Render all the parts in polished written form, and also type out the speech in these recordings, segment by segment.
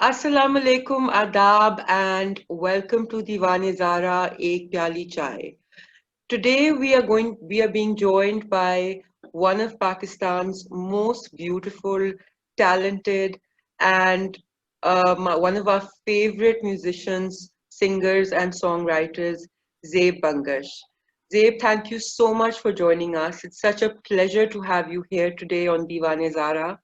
Assalamu alaikum, adab, and welcome to DewaneZahra, Aik Pyali Chai. Today we are being joined by one of Pakistan's most beautiful, talented, and one of our favorite musicians, singers, and songwriters, Zeb Bangash. Zeb, thank you so much for joining us. It's such a pleasure to have you here today on DewaneZahra.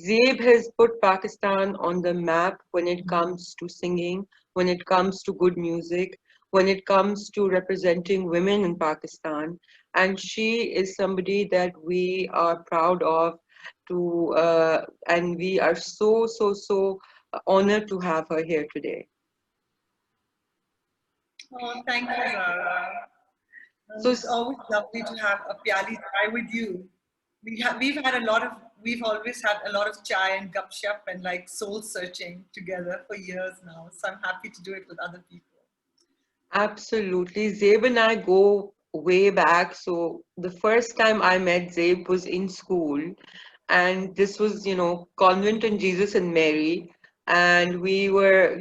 Zeeb has put Pakistan on the map when it comes to singing, when it comes to good music, when it comes to representing women in Pakistan. And she is somebody that we are proud of and we are so honored to have her here today. Oh, thank you, Zara. So, It's always lovely to have a pyali chai with you. We've always had a lot of chai and gupshup and like soul searching together for years now. So I'm happy to do it with other people. absolutely. Zeb and I go way back. So the first time I met Zeb was in school, and this was, Convent and Jesus and Mary, and we were,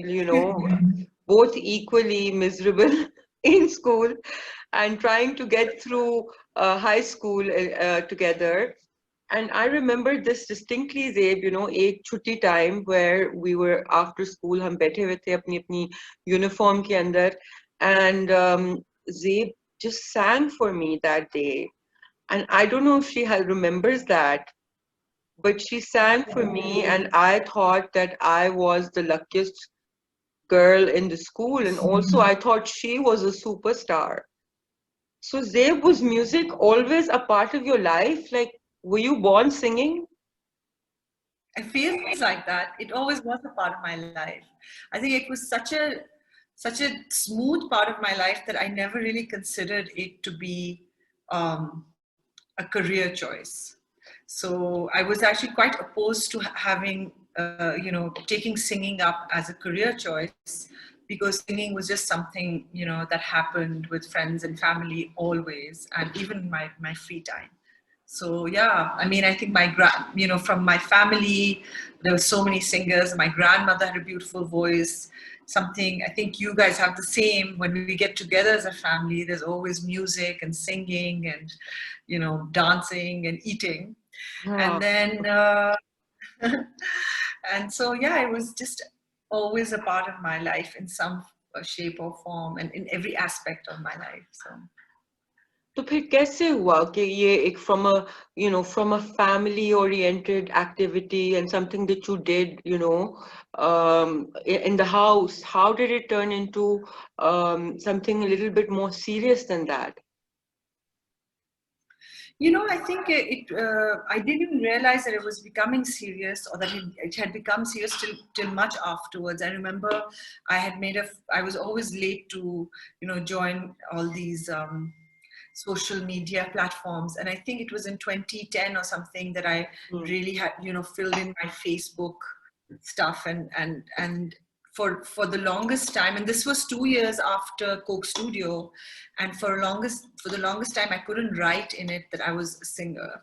both equally miserable in school and trying to get through high school together. And I remember this distinctly, Zeb, एक छुट्टी time where we were after school, हम बैठे हुए थे अपनी अपनी uniform के अंदर, and Zeb just sang for me that day. And I don't know if she remembers that, but she sang for me, and I thought that I was the luckiest girl in the school, and also I thought she was a superstar. So, Zeb, was music always a part of your life? Like, were you born singing? It feels like that. It always was a part of my life. I think it was such a smooth part of my life that I never really considered it to be a career choice. So I was actually quite opposed to having, taking singing up as a career choice because singing was just something, that happened with friends and family always, and even my free time. So yeah, I mean, I think from my family, there were so many singers. My grandmother had a beautiful voice. Something I think you guys have the same. When we get together as a family, there's always music and singing and, dancing and eating. Yeah. And then, and so yeah, it was just always a part of my life in some shape or form, and in every aspect of my life. So. तो फिर कैसे हुआ कि ये एक from a family oriented activity and something that you did in the house, how did it turn into something a little bit more serious than that? I think I didn't realize that it was becoming serious, or that it had become serious till much afterwards. I remember I was always late to, join all these social media platforms. And I think it was in 2010 or something that I really had, filled in my Facebook stuff and for the longest time, and this was 2 years after Coke Studio, and for the longest time I couldn't write in it that I was a singer.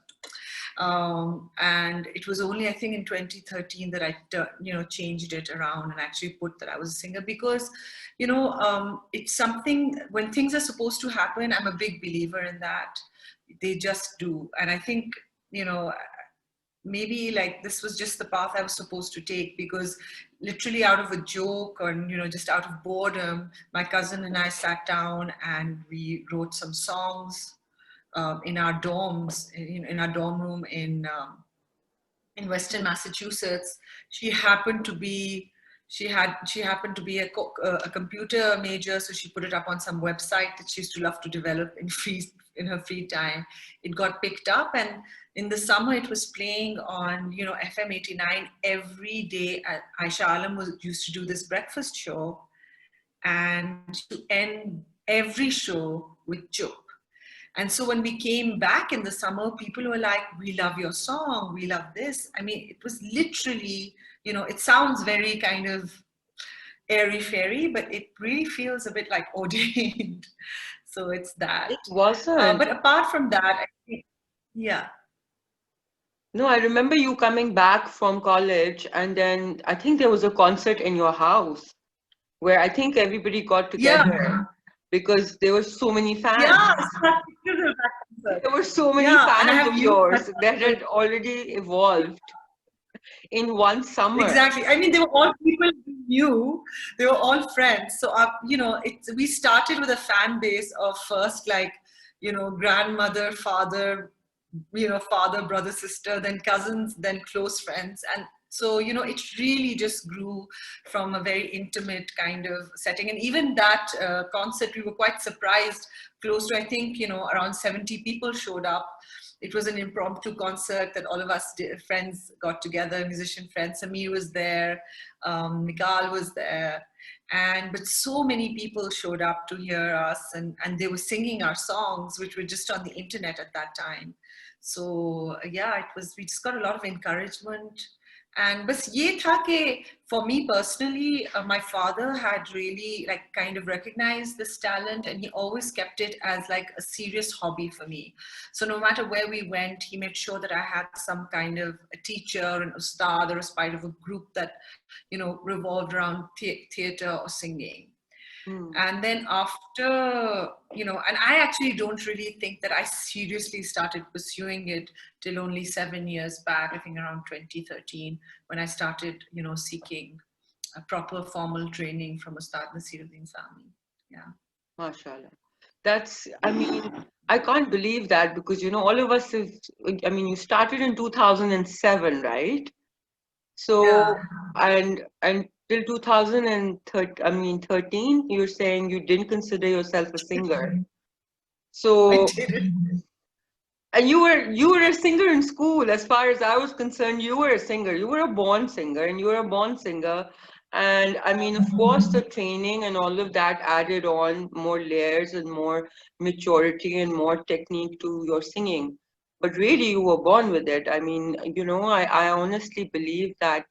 And it was only, I think, in 2013 that I, changed it around and actually put that I was a singer because, it's something, when things are supposed to happen, I'm a big believer in that. They just do. And I think, maybe like this was just the path I was supposed to take, because literally out of a joke or, just out of boredom, my cousin and I sat down and we wrote some songs in our dorms, in our dorm room in Western Massachusetts. She happened to be a computer major, so she put it up on some website that she used to love to develop in her free time. It got picked up, and in the summer it was playing on FM 89 every day. Aisha Alam used to do this breakfast show, and to end every show with Chup. And so when we came back in the summer, people were like, we love your song, we love this. I mean, it was literally, it sounds very kind of airy-fairy, but it really feels a bit like ordained. So it's that. It wasn't. But apart from that, I think, yeah. No, I remember you coming back from college, and then I think there was a concert in your house where I think everybody got Yeah, together because there were so many yeah, fans. so I pictured that concert. There were so many Yeah, and I fans have of used that yours that concert. had already evolved in one summer. Exactly. I mean, they were all people we knew. They were all friends. So, we started with a fan base of first, like, grandmother, father, father, brother, sister, then cousins, then close friends. And so, it really just grew from a very intimate kind of setting. And even that concert, we were quite surprised. Close to, I think, around 70 people showed up. It was an impromptu concert that all of us friends got together, musician friends. Samir was there, Mikal was there, but so many people showed up to hear us, and they were singing our songs, which were just on the internet at that time. So yeah, we just got a lot of encouragement. And but ye tha ke, for me personally, my father had really like kind of recognized this talent, and he always kept it as like a serious hobby for me. So no matter where we went, he made sure that I had some kind of a teacher, an ustad, or a part of a group that revolved around theater or singing. Hmm. And then after, and I actually don't really think that I seriously started pursuing it till only 7 years back, I think around 2013, when I started, seeking a proper formal training from Ustad Nasiruddin Sami. Yeah. Mashallah. I mean, I can't believe that because, all of us have, I mean, you started in 2007, right? Yeah. So, and till 2013, I mean, 13, you're saying you didn't consider yourself a singer. I So, did it. and you were a singer in school. As far as I was concerned, you were a singer. You were a born singer, and you were a born singer. And I mean, of course, the training and all of that added on more layers and more maturity and more technique to your singing. But really, you were born with it. I mean, I honestly believe that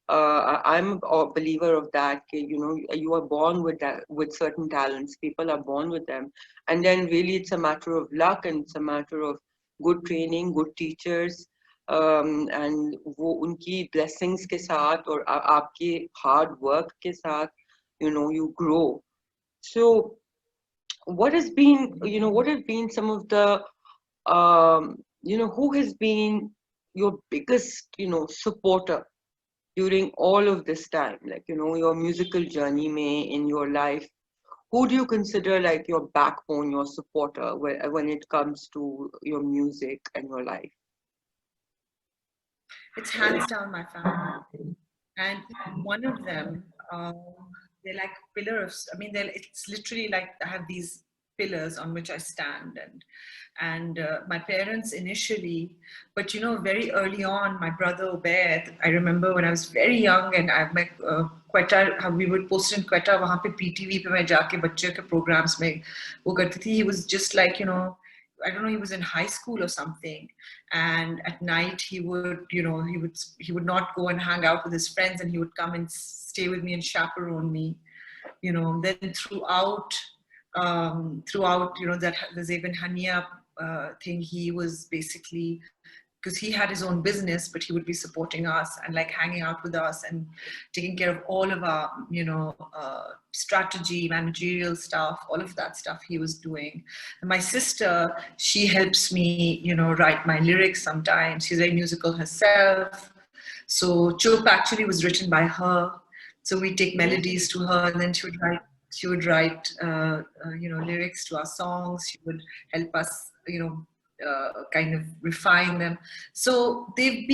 I'm a believer of that. You are born with that, with certain talents. People are born with them, and then really it's a matter of luck, and it's a matter of good training, good teachers, and वो उनकी blessings के साथ और आपके hard work के साथ, you grow. So what have been some of the, who has been your biggest, supporter during all of this time, like, your musical journey may in your life? Who do you consider like your backbone, your supporter when it comes to your music and your life? It's hands down my family. And one of them, they're like pillars. I mean, it's literally like I have these pillars on which I stand, and my parents initially, but very early on, my brother Obed, I remember when I was very young, and I met Quetta, we would post in Quetta, वहाँ पे PTV पे मैं जाके बच्चे के programs में वो करती थी. He was just like, I don't know, he was in high school or something, and at night he would not go and hang out with his friends, and he would come and stay with me and chaperone me. Then throughout that the Zeb and Hania thing, he was basically, because he had his own business, but he would be supporting us and like hanging out with us and taking care of all of our, strategy, managerial stuff, all of that stuff he was doing. And my sister, she helps me, write my lyrics sometimes. She's very musical herself. So Chup actually was written by her. So we take melodies to her, and then she would write lyrics to our songs. She would help us kind of refine them. So they've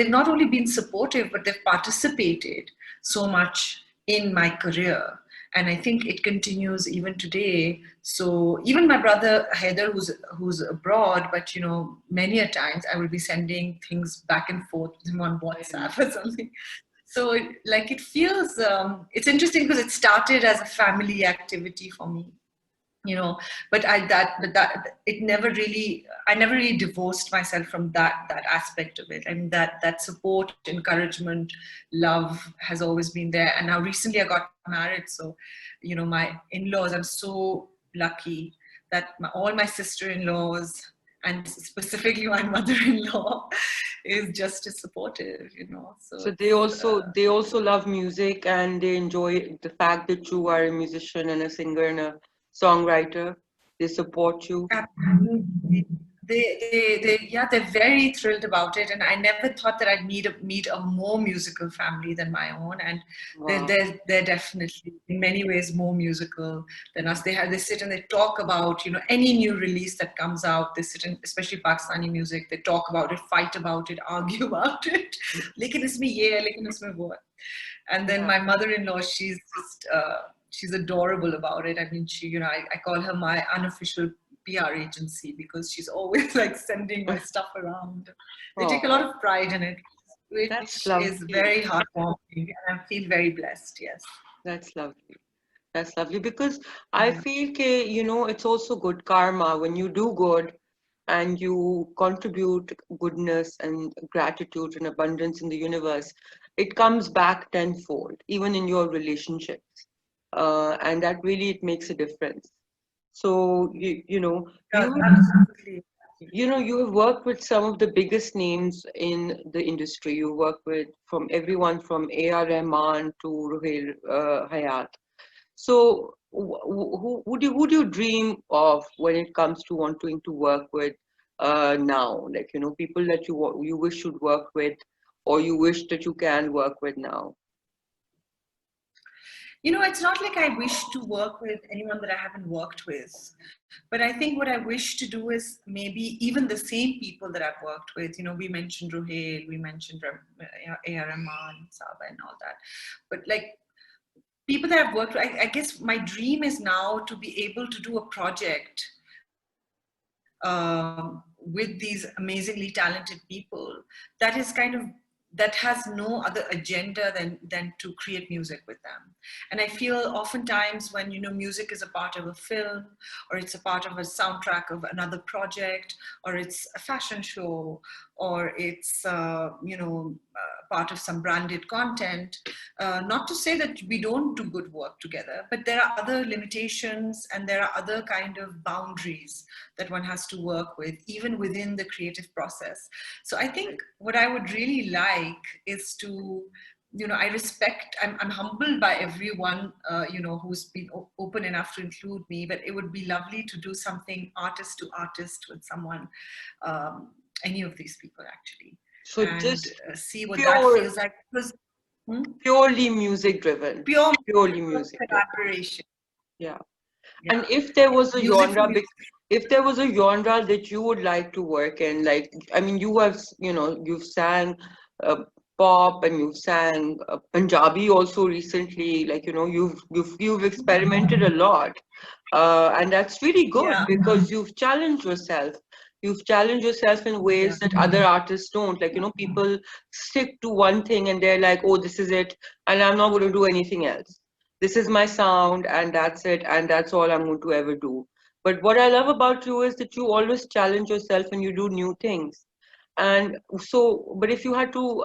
not only been supportive, but they've participated so much in my career, and I think it continues even today. So even my brother Haider, who's abroad, but many a times I will be sending things back and forth with him on WhatsApp or something. So it feels, it's interesting because it started as a family activity for me, but I never really divorced myself from that aspect of it. I mean, that support, encouragement, love has always been there. And now recently I got married, so my in-laws, I'm so lucky that all my sister-in-laws and specifically my mother-in-law is just as supportive, you know. So So it's, they also love music and they enjoy the fact that you are a musician and a singer and a songwriter. They support you. absolutely. Yeah, they're very thrilled about it, and I never thought that I'd meet a more musical family than my own, and Wow. they're definitely in many ways more musical than us. They sit and they talk about, you know, any new release that comes out. They sit and, especially Pakistani music, they talk about it, fight about it, argue about it. लेकिन इसमें ये है, लेकिन इसमें वो है. And then Yeah. my mother-in-law, she's adorable about it. I mean, you know, I call her my unofficial PR agency because she's always like sending my stuff around. They take a lot Oh, of pride in it, that's which is lovely. very heartwarming, and I feel very blessed. Yes. That's lovely. That's lovely because I Yeah. feel that, you know, it's also good karma when you do good and you contribute goodness and gratitude and abundance in the universe. It comes back tenfold, even in your relationships. And that really it makes a difference. So you know Yeah, you absolutely. you know you have worked with some of the biggest names in the industry. You work with from everyone from A.R. Rahman to Ruhail Hayat. So, who do you dream of when it comes to wanting to work with now? Like, you know, people that you wish you'd work with, or you wish that you can work with now. You know, it's not like I wish to work with anyone that I haven't worked with, but I think what I wish to do is maybe even the same people that I've worked with. You know, we mentioned Ruhail, we mentioned A.R. Rahman, Saba, and all that, but like people that I've worked with, I guess my dream is now to be able to do a project with these amazingly talented people that is kind of that has no other agenda than to create music with them. And I feel oftentimes when, you know, music is a part of a film, or it's a part of a soundtrack of another project, or it's a fashion show, or it's part of some branded content, not to say that we don't do good work together, but there are other limitations and there are other kind of boundaries that one has to work with, even within the creative process. So I think what I would really like is to, you know, I'm humbled by everyone, who's been open enough to include me, but it would be lovely to do something artist to artist with someone, any of these people actually, So and just see what that pure, feels like. Because purely music driven, pure purely music driven. collaboration. Yeah. Yeah, And if there yeah. was a Music for genre, music. if there was a genre that you would like to work in, like, I mean, you have, you know, you've sang uh, pop and you've sang Punjabi also recently, like, you know, you've experimented a lot. And that's really good Yeah, because you've challenged yourself. You've challenged yourself in yeah. ways that other artists don't. Like, you know, people stick to one thing and they're like, oh, this is it, and I'm not going to do anything else. This is my sound and that's it, and that's all I'm going to ever do. But what I love about you is that you always challenge yourself and you do new things. And so, but if you had to,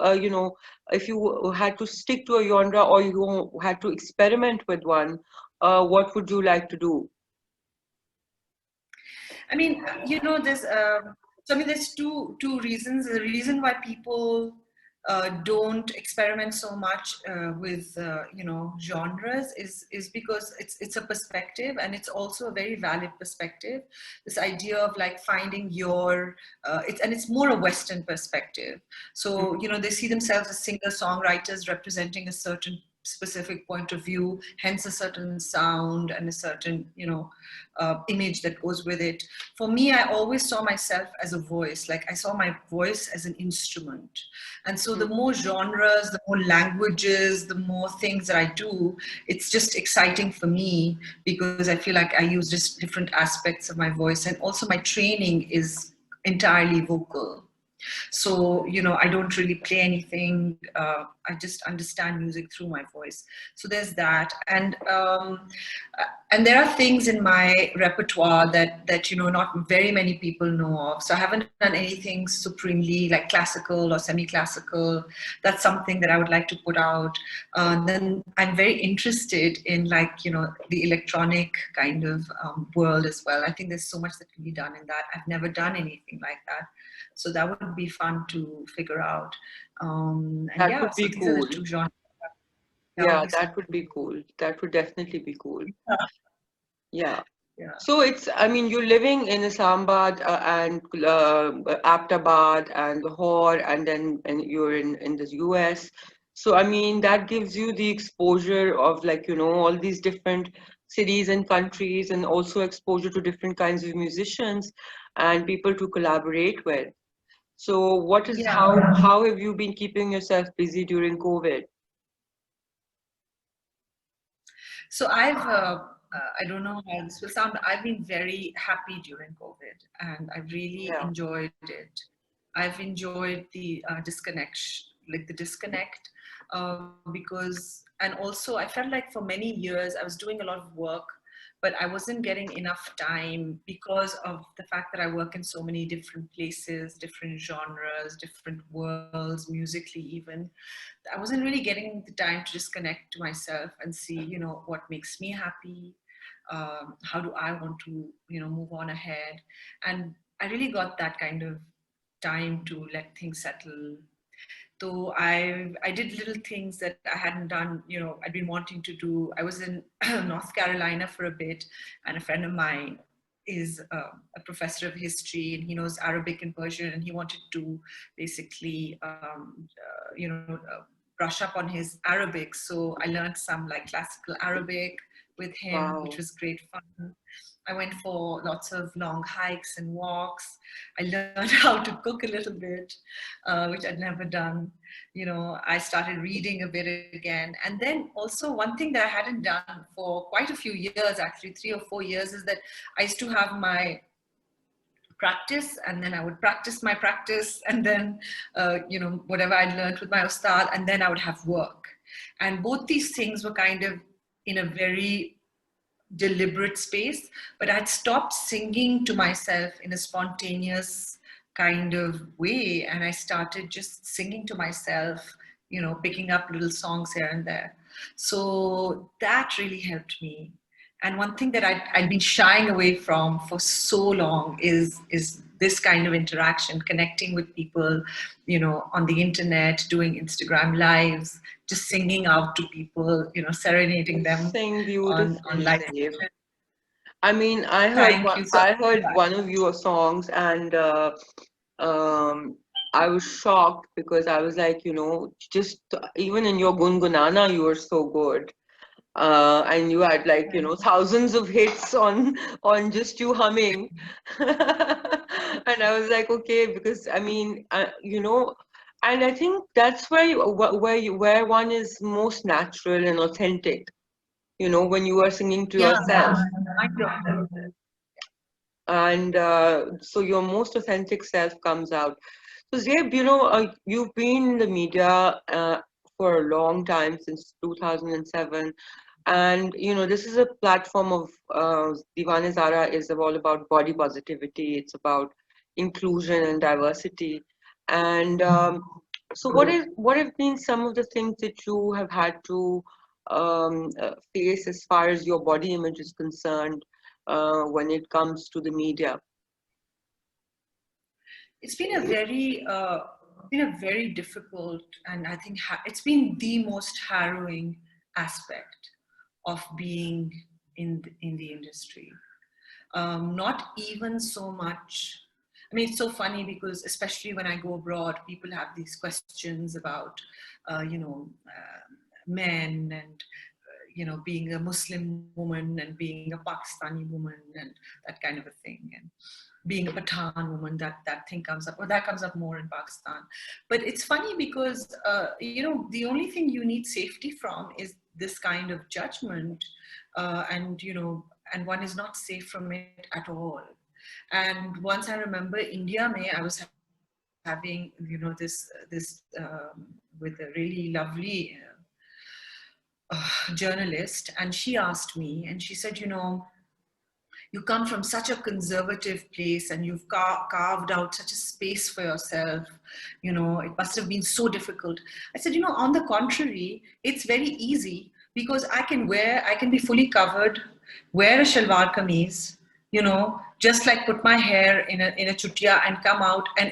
if you had to stick to a genre or you had to experiment with one, what would you like to do? I mean, you know, so I mean, there's two reasons. The reason why people don't experiment so much with genres is because it's a perspective, and it's also a very valid perspective. This idea of like finding your it's more a Western perspective. So you know, they see themselves as singer songwriters representing a certain specific point of view, hence a certain sound and a certain image that goes with it. For me, I always saw myself as a voice. Like I saw my voice as an instrument. And so the more genres, the more languages, the more things that I do, it's just exciting for me because I feel like I use just different aspects of my voice. And also my training is entirely vocal. So, you know, I don't really play anything. I just understand music through my voice. So there's that. and there are things in my repertoire that not very many people know of. So I haven't done anything supremely like classical or semi-classical. That's something that I would like to put out. Then I'm very interested in the electronic kind of world as well. I think there's so much that can be done in that. I've never done anything like that, so that would be fun to figure out. And That yeah, would so be these are the cool. two genres. That would Yeah, be that super would be cool. cool. That would definitely be cool. Yeah. Yeah. Yeah. So it's, I mean, you're living in Islamabad and Aptabad and Lahore, and you're in the US. So, I mean, that gives you the exposure of all these different cities and countries, and also exposure to different kinds of musicians and people to collaborate with. So, Yeah. how have you been keeping yourself busy during COVID? So I don't know how this will sound. I've been very happy during COVID, and I've really Yeah. enjoyed it. I've enjoyed the disconnection, like the disconnect, because, and also I felt like for many years I was doing a lot of work, but I wasn't getting enough time because of the fact that I work in so many different places, different genres, different worlds, musically even. I wasn't really getting the time to just connect to myself and see, what makes me happy. How do I want to, move on ahead? And I really got that kind of time to let things settle. So I did little things that I hadn't done, I'd been wanting to do. I was in North Carolina for a bit, and a friend of mine is a professor of history, and he knows Arabic and Persian, and he wanted to basically, brush up on his Arabic. So I learned some like classical Arabic with him, which Wow. was great fun. I went for lots of long hikes and walks. I learned how to cook a little bit, which I'd never done. I started reading a bit again. And then also one thing that I hadn't done for quite a few years, actually 3 or 4 years, is that I used to have my practice, and then I would practice my practice, and then whatever I'd learned with my ustad, and then I would have work. And both these things were kind of in a very deliberate space, but I'd stopped singing to myself in a spontaneous kind of way, and I started just singing to myself, picking up little songs here and there. So that really helped me. And one thing that I'd been shying away from for so long is this kind of interaction, connecting with people, on the internet, doing Instagram lives, just singing out to people, serenading You them sing on beautifully, live. Zeb. I mean, I heard Thank one, you. So I heard one of your songs, and um, I was shocked because I was like, just even in your gungunana, you were so good. And you had thousands of hits on just you humming. And I was like, okay, because I mean, and I think that's where one is most natural and authentic, when you are singing to yeah, yourself. kind of. And so your most authentic self comes out. So Zeb, you've been in the media for a long time, since 2007, and this is a platform of Dewane-Zahra is all about body positivity. It's about inclusion and diversity. And so what have been some of the things that you have had to face as far as your body image is concerned when it comes to the media? It's been a very difficult, and I think it's been the most harrowing aspect of being in the industry. Not even so much. I mean, it's so funny because especially when I go abroad, people have these questions about, men and being a Muslim woman and being a Pakistani woman and that kind of a thing, and being a Pathan woman, that thing comes up, or that comes up more in Pakistan. But it's funny because the only thing you need safety from is this kind of judgment, and one is not safe from it at all. And once I remember India Mein, I was having this with a really lovely journalist, and she asked me, and she said, you come from such a conservative place and you've carved out such a space for yourself. It must have been so difficult. I said, on the contrary, it's very easy, because I can be fully covered, wear a shalwar kameez, just like put my hair in a chutiya and come out, and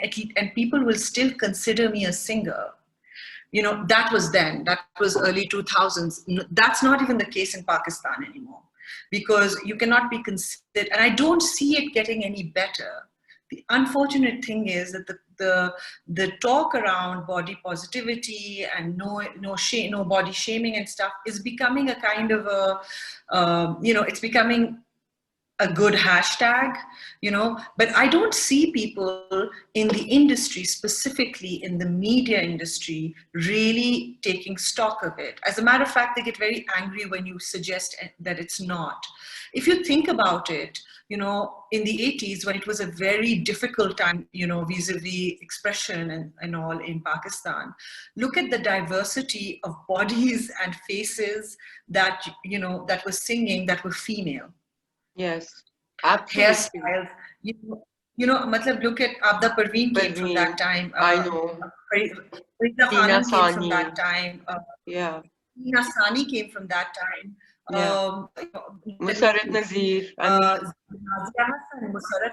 people will still consider me a singer. That was then, that was early 2000s. That's not even the case in Pakistan anymore, because you cannot be considered, and I don't see it getting any better. The unfortunate thing is that the talk around body positivity and no body shaming and stuff is becoming a kind of it's becoming a good hashtag, but I don't see people in the industry, specifically in the media industry, really taking stock of it. As a matter of fact, they get very angry when you suggest that it's not. If you think about it, in the 80s, when it was a very difficult time, vis-a-vis expression and all in Pakistan, look at the diversity of bodies and faces that, that were singing, that were female. Yes, absolutely. Hairstyles. Matlab, look at Abda Parveen came from that time. I know. Farida Tina Khanum came from Sani. that time. Yeah. Tina Sani came from that time. Yeah. Musarrat Nazir. Musarrat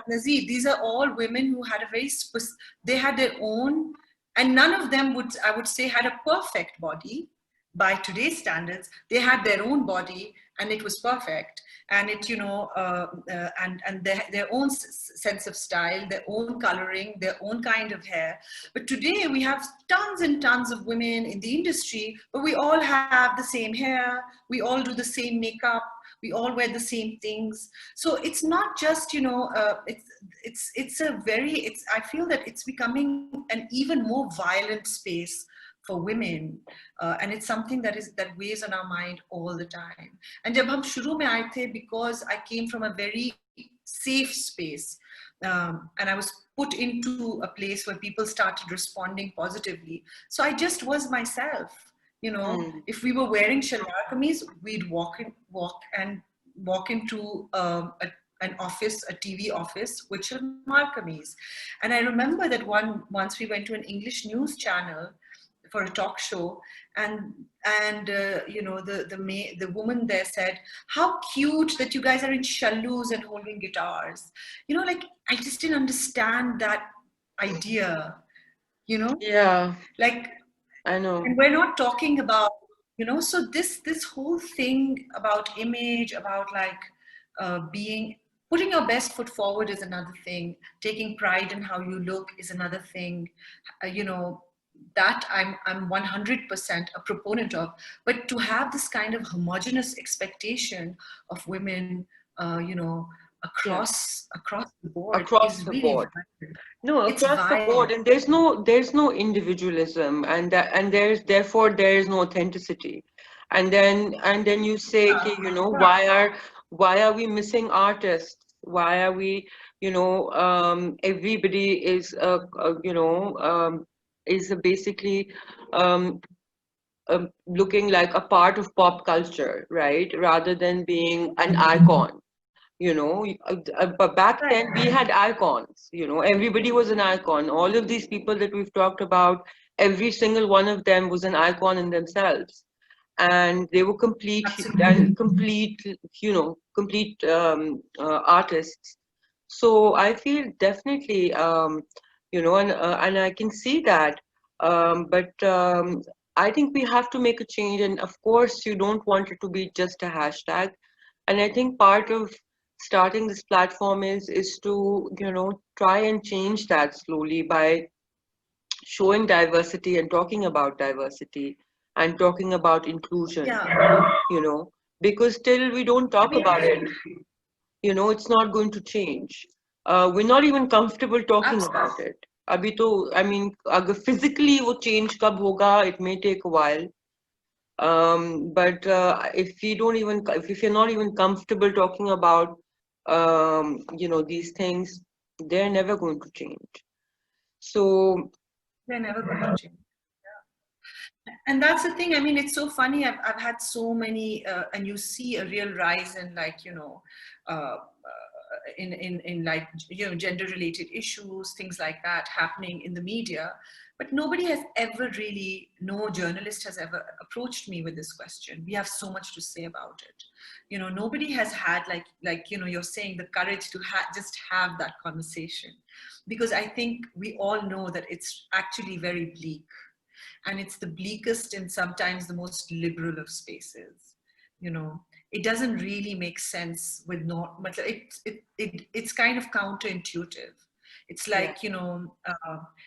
Nazir. These are all women who had a very they had their own, and none of them I would say, had a perfect body by today's standards. They had their own body, and it was perfect. And it, and their own sense of style, their own coloring, their own kind of hair. But today we have tons and tons of women in the industry, but we all have the same hair, we all do the same makeup, we all wear the same things. So it's not just, I feel that it's becoming an even more violent space for women, and it's something that weighs on our mind all the time. And jab hum shuru mein aaye the, because I came from a very safe space, and I was put into a place where people started responding positively. So I just was myself. If we were wearing shalwar kameez, we'd walk into an office, a TV office with shalwar kameez. And I remember that once we went to an English news channel for a talk show, and the woman there said, "How cute that you guys are in shallus and holding guitars." I just didn't understand that idea. Yeah. Like, I know. and we're not talking about, so this whole thing about image, about putting your best foot forward is another thing. Taking pride in how you look is another thing. That I'm 100% a proponent of. But to have this kind of homogenous expectation of women, across the board, across is the really board. violent. No, It's across the board, and there's no individualism, and therefore there is no authenticity. And then you say, okay, why are we missing artists? Why are we, everybody is basically um, looking like a part of pop culture, right? Rather than being an icon. But back then we had icons. Everybody was an icon. All of these people that we've talked about, every single one of them was an icon in themselves, and they were complete artists. So I feel definitely, and I can see that, but I think we have to make a change, and of course you don't want it to be just a hashtag. And I think part of starting this platform is to try and change that slowly by showing diversity and talking about diversity and talking about inclusion. Because till we don't talk about it, it's not going to change. We're not even comfortable talking about it. अभी तो I mean अगर physically वो change कब होगा, it may take a while. But if you're not even comfortable talking about these things, they're never going to change. So they're never going to change. And that's the thing. I mean, it's so funny. I've had so many, and you see a real rise in, like, in like, gender related issues, things like that happening in the media. But nobody has ever really, no journalist has ever approached me with this question. We have so much to say about it. Nobody has had, like you're saying, the courage to just have that conversation, because I think we all know that it's actually very bleak, and it's the bleakest and sometimes the most liberal of spaces. It doesn't really make sense with not, but it's kind of counterintuitive. It's Yeah. like,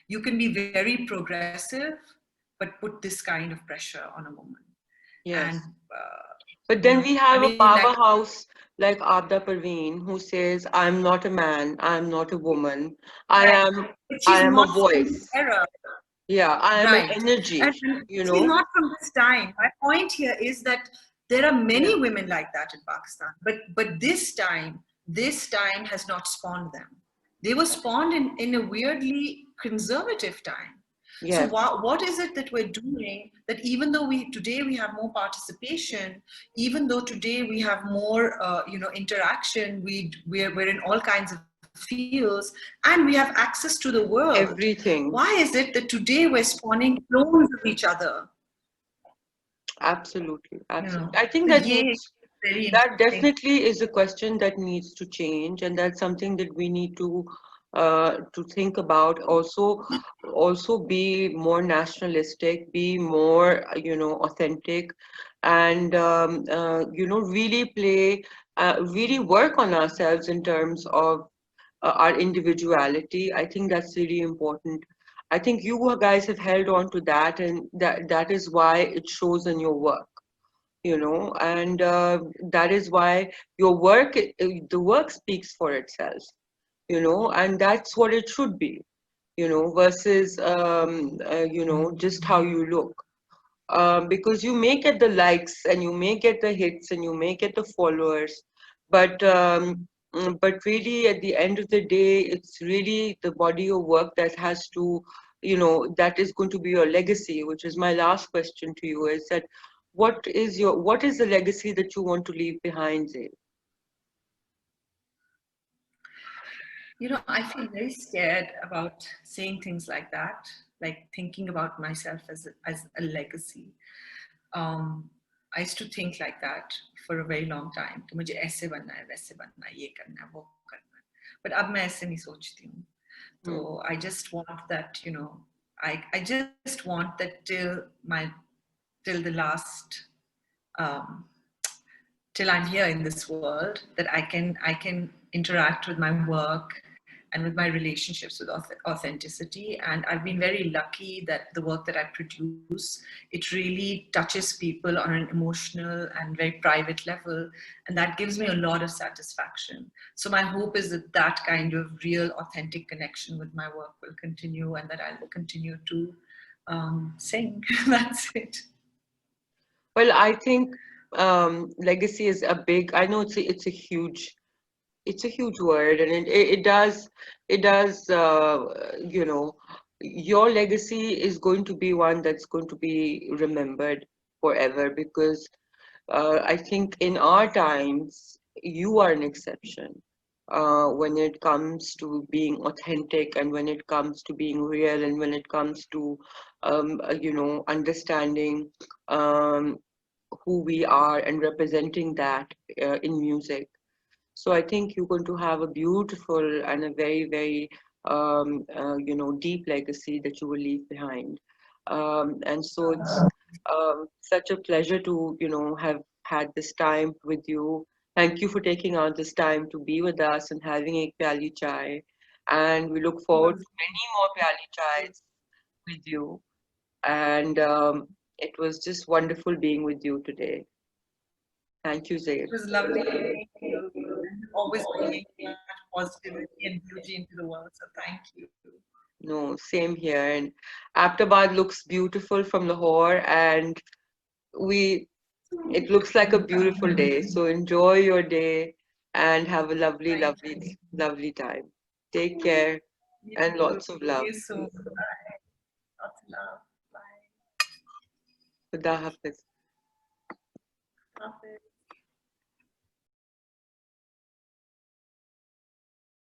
you can be very progressive but put this kind of pressure on a woman. And Yes. But then we I have a mean, like, powerhouse like Abda Parveen who says, I'm not a man, I'm not a woman, I right, am but I she's am a not from this voice. era. Yeah, I am an Right. energy, And you she's know? not from this time. My point here is that there are Yeah. many women like that in Pakistan, but this time has not spawned them. They were spawned in a weirdly conservative time. So Yes. what is it that we're doing, that even though today we have more participation, even though today we have more interaction, we're in all kinds of fields, and we have access to the world, why Everything. is it that today we're spawning clones of each other? Absolutely. You know, Absolutely. I so think yeah, very that interesting. definitely is a question that needs to change, and that's something that we need to think about. Also be more nationalistic, be more authentic, and really really work on ourselves in terms of our individuality. I think that's really important. I think you guys have held on to that, and that is why it shows in your work, and that is why your work, the work speaks for itself, and that's what it should be, versus just how you look. Because you may get the likes and you may get the hits and you may get the followers, but but really at the end of the day, it's really the body of work that has to, that is going to be your legacy. Which is my last question to you: is that what is the legacy that you want to leave behind, Zay? I feel very scared about saying things like that, like thinking about myself as a legacy. um, I used to think like that for a very long time कि मुझे ऐसे बनना है, वैसे बनना है, ये करना है, वो करना है. But अब मैं ऐसे नहीं सोचती हूँ. Hmm. So I just want that, I just want that till the last, um, till I'm here in this world, that I can interact with my work and with my relationships with authenticity. And I've been very lucky that the work that I produce, it really touches people on an emotional and very private level, and that gives me a lot of satisfaction. So my hope is that that kind of real authentic connection with my work will continue, and that I'll continue to sing. That's it. Well, I think legacy is a big, I know it's a huge word, and it does your legacy is going to be one that's going to be remembered forever, because I think in our times you are an exception when it comes to being authentic, and when it comes to being real, and when it comes to understanding um, who we are and representing that in music. So I think you're going to have a beautiful and a very, very, deep legacy that you will leave behind. And so it's such a pleasure to, have had this time with you. Thank you for taking out this time to be with us and having a Pyali Chai. And we look It forward was, to many more Pyali Chais with you. And it was just wonderful being with you today. Thank you, Zaid. it was lovely meeting you, and always bringing much positivity and beauty into the world. So thank you. No, same here. And Aptabad looks beautiful from Lahore, and we it looks like a beautiful day. So enjoy your day and have a lovely, Thank lovely, you. lovely time. Take care You and too. lots of See love. you soon. Bye. Lots of love. Bye. Khuda Hafiz. Hafiz.